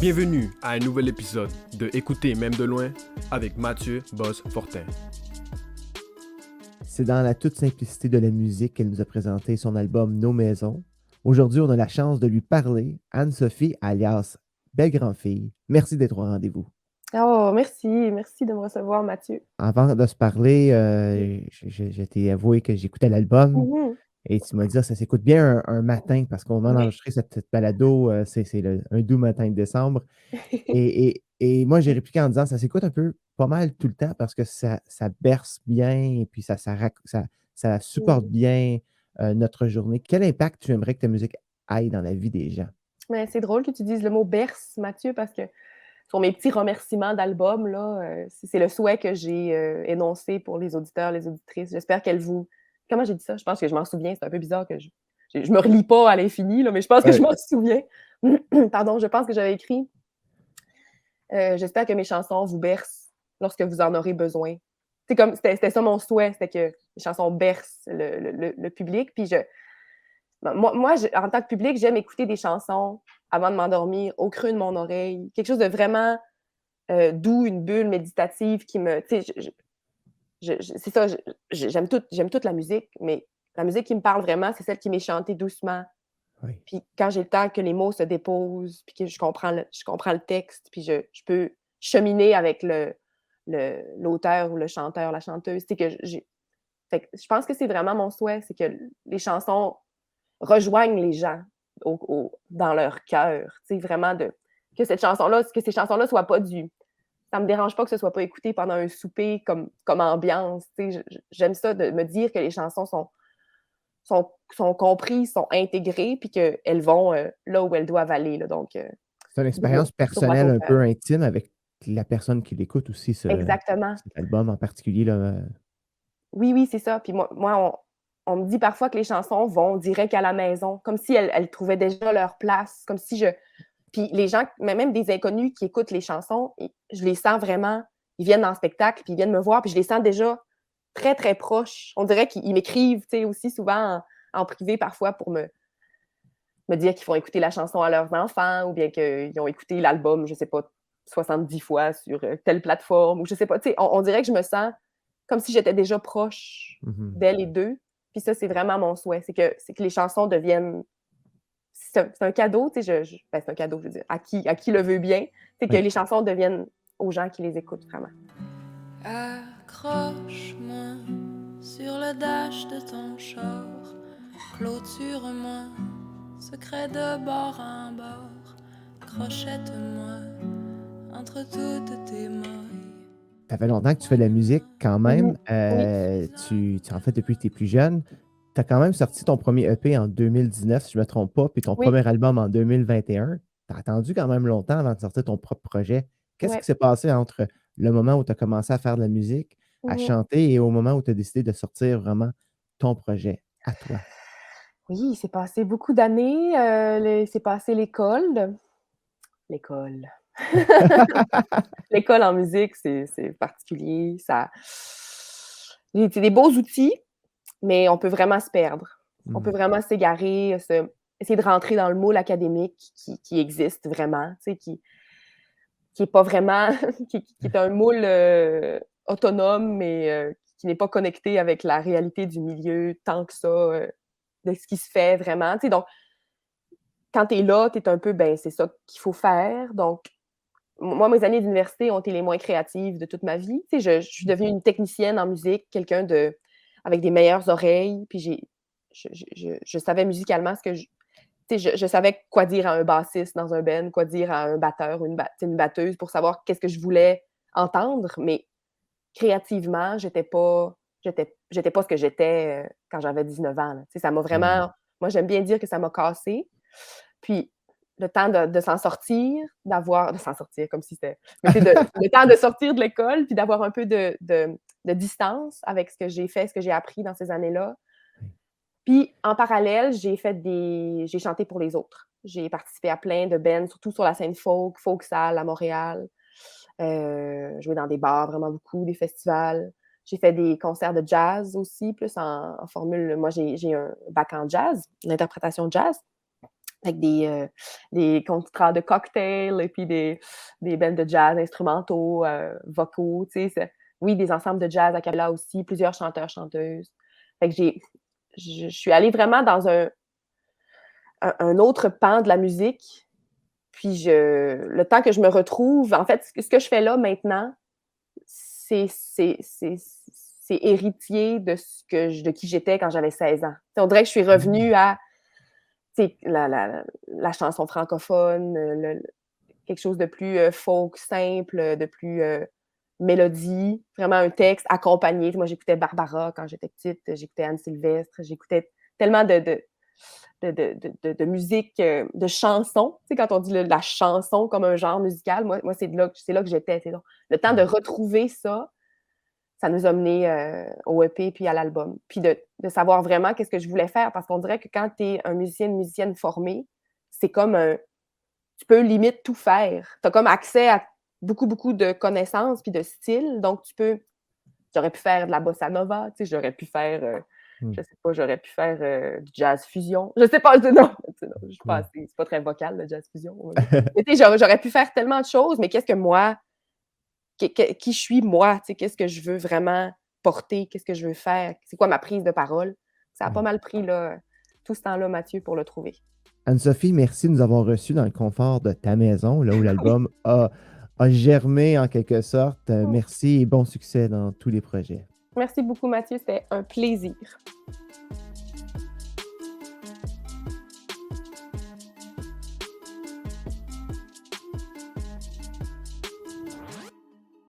Bienvenue à un nouvel épisode de Écouter même de loin avec Mathieu Boss-Fortin. C'est dans la toute simplicité de la musique qu'elle nous a présenté son album Nos Maisons. Aujourd'hui, on a la chance de lui parler, Anne-Sophie, alias Belle Grand-Fille. Merci d'être au rendez-vous. Oh, merci de me recevoir, Mathieu. Avant de se parler, je t'ai avoué que j'écoutais l'album Mhm. et tu m'as dit, ah, ça s'écoute bien un matin parce qu'on va Oui. enregistrer cette balado, un doux matin de décembre. Et moi, j'ai répliqué en disant, ça s'écoute un peu pas mal tout le temps parce que ça berce bien et puis ça supporte Mhm. bien notre journée. Quel impact tu aimerais que ta musique aille dans la vie des gens? Mais c'est drôle que tu dises le mot berce, Mathieu, parce que sur mes petits remerciements d'album, là, c'est le souhait que j'ai énoncé pour les auditeurs, les auditrices. J'espère qu'elles vous. Comment j'ai dit ça? Je pense que je m'en souviens. C'est un peu bizarre que je me relis pas à l'infini, là, mais je pense que je Ouais. m'en souviens. Pardon, je pense que j'avais écrit j'espère que mes chansons vous bercent lorsque vous en aurez besoin. C'était ça mon souhait, c'était que les chansons bercent le public. Puis en tant que public, j'aime écouter des chansons avant de m'endormir, au creux de mon oreille. Quelque chose de vraiment doux, une bulle méditative qui me. Tu sais, c'est ça, j'aime toute la musique, mais la musique qui me parle vraiment, c'est celle qui m'est chantée doucement. Oui. Puis quand j'ai le temps que les mots se déposent, puis que je comprends le texte, puis je peux cheminer avec l'auteur ou le chanteur, la chanteuse. C'est que fait que je pense que c'est vraiment mon souhait, c'est que les chansons rejoignent les gens dans leur cœur. Vraiment que ces chansons-là soient pas du. Ça me dérange pas que ce soit pas écouté pendant un souper comme ambiance. J'aime ça de me dire que les chansons sont comprises, sont intégrées, puis qu'elles vont là où elles doivent aller. Là, donc, C'est une expérience droit personnelle au un cœur. peu intime avec la personne qui l'écoute aussi, Exactement. cet album en particulier, là. Oui, c'est ça. Puis on me dit parfois que les chansons vont direct à la maison, comme si elles trouvaient déjà leur place, comme si je. Puis les gens, mais même des inconnus qui écoutent les chansons, je les sens vraiment, ils viennent en spectacle, puis ils viennent me voir, puis je les sens déjà très, très proches. On dirait qu'ils m'écrivent, tu sais, aussi souvent en privé parfois pour me dire qu'ils font écouter la chanson à leurs enfants ou bien qu'ils ont écouté l'album, je sais pas, 70 fois sur telle plateforme ou je sais pas. Tu sais, on dirait que je me sens comme si j'étais déjà proche Mhm. d'elles les deux. Puis ça, c'est vraiment mon souhait. C'est que les chansons deviennent. C'est un cadeau, tu sais, ben, c'est un cadeau, je veux dire, à qui le veut bien. C'est que Oui. les chansons deviennent aux gens qui les écoutent vraiment. Accroche-moi sur le dash de ton char, clôture-moi, secret de bord en bord, crochette-moi entre toutes tes mailles. Ça fait longtemps que tu fais de la musique quand même. Oui. Tu en fais depuis que tu es plus jeune. Tu as quand même sorti ton premier EP en 2019, si je ne me trompe pas, puis ton Oui. premier album en 2021. Tu as attendu quand même longtemps avant de sortir ton propre projet. Qu'est-ce Ouais. qui s'est passé entre le moment où tu as commencé à faire de la musique, à Mhm. chanter, et au moment où tu as décidé de sortir vraiment ton projet à toi? Oui, il s'est passé beaucoup d'années. C'est passé l'école. L'école. L'école en musique, c'est particulier. C'est des beaux outils, mais on peut vraiment se perdre. On peut Hmm. vraiment s'égarer, essayer de rentrer dans le moule académique qui existe vraiment, tu sais, qui est pas vraiment, qui est un moule autonome, mais qui n'est pas connecté avec la réalité du milieu tant que ça, de ce qui se fait vraiment. Tu sais, donc, quand tu es là, tu es un peu, ben, c'est ça qu'il faut faire. Donc, moi, mes années d'université ont été les moins créatives de toute ma vie. Tu sais, je suis devenue une technicienne en musique, avec des meilleures oreilles. Puis je savais musicalement ce que tu sais, je savais quoi dire à un bassiste dans un band, quoi dire à un batteur ou une batteuse pour savoir qu'est-ce que je voulais entendre. Mais créativement, j'étais pas ce que j'étais quand j'avais 19 ans. Là. Tu sais, ça m'a Hmm. vraiment. Moi, j'aime bien dire que ça m'a cassée. Puis le temps de s'en sortir, de s'en sortir comme si c'était. Mais tu sais, le temps de sortir de l'école, puis d'avoir un peu de distance avec ce que j'ai fait, ce que j'ai appris dans ces années-là. Puis en parallèle, j'ai chanté pour les autres. J'ai participé à plein de bands, surtout sur la scène folk salle à Montréal. Joué dans des bars vraiment beaucoup, des festivals. J'ai fait des concerts de jazz aussi, plus en formule. Moi, j'ai un bac en jazz, l'interprétation jazz. avec des contrats de cocktails et puis des bands de jazz instrumentaux, vocaux, tu sais, oui, des ensembles de jazz a cappella aussi, plusieurs chanteurs, chanteuses. Fait que je suis allée vraiment dans un autre pan de la musique, puis le temps que je me retrouve, en fait, ce que je fais là maintenant, c'est héritier de qui j'étais quand j'avais 16 ans. T'sais, on dirait que je suis revenue à la chanson francophone, quelque chose de plus folk, simple, de plus mélodie, vraiment un texte accompagné. Moi, j'écoutais Barbara quand j'étais petite, j'écoutais Anne Sylvestre, j'écoutais tellement de musique, de chansons. Tu sais, quand on dit la chanson comme un genre musical, moi c'est là que j'étais. Donc, le temps de retrouver ça, ça nous a menés au EP puis à l'album. Puis de savoir vraiment qu'est-ce que je voulais faire, parce qu'on dirait que quand tu es un musicien, une musicienne formée, c'est comme tu peux limite tout faire. Tu as comme accès à beaucoup, beaucoup de connaissances puis de styles. Donc, j'aurais pu faire de la bossa nova, tu sais, j'aurais pu faire, je sais pas, j'aurais pu faire du jazz fusion. Je sais pas, non, je suis pas assez, c'est pas très vocal, le jazz fusion. Mais tu sais, j'aurais pu faire tellement de choses, mais qu'est-ce que moi, qui je suis moi, tu sais, qu'est-ce que je veux vraiment porter, qu'est-ce que je veux faire, c'est quoi ma prise de parole? Ça a pas mal pris là, tout ce temps-là, Mathieu, pour le trouver. Anne-Sophie, merci de nous avoir reçus dans le confort de ta maison, là où l'album a germé en quelque sorte. Merci et bon succès dans tous les projets. Merci beaucoup, Mathieu, c'était un plaisir.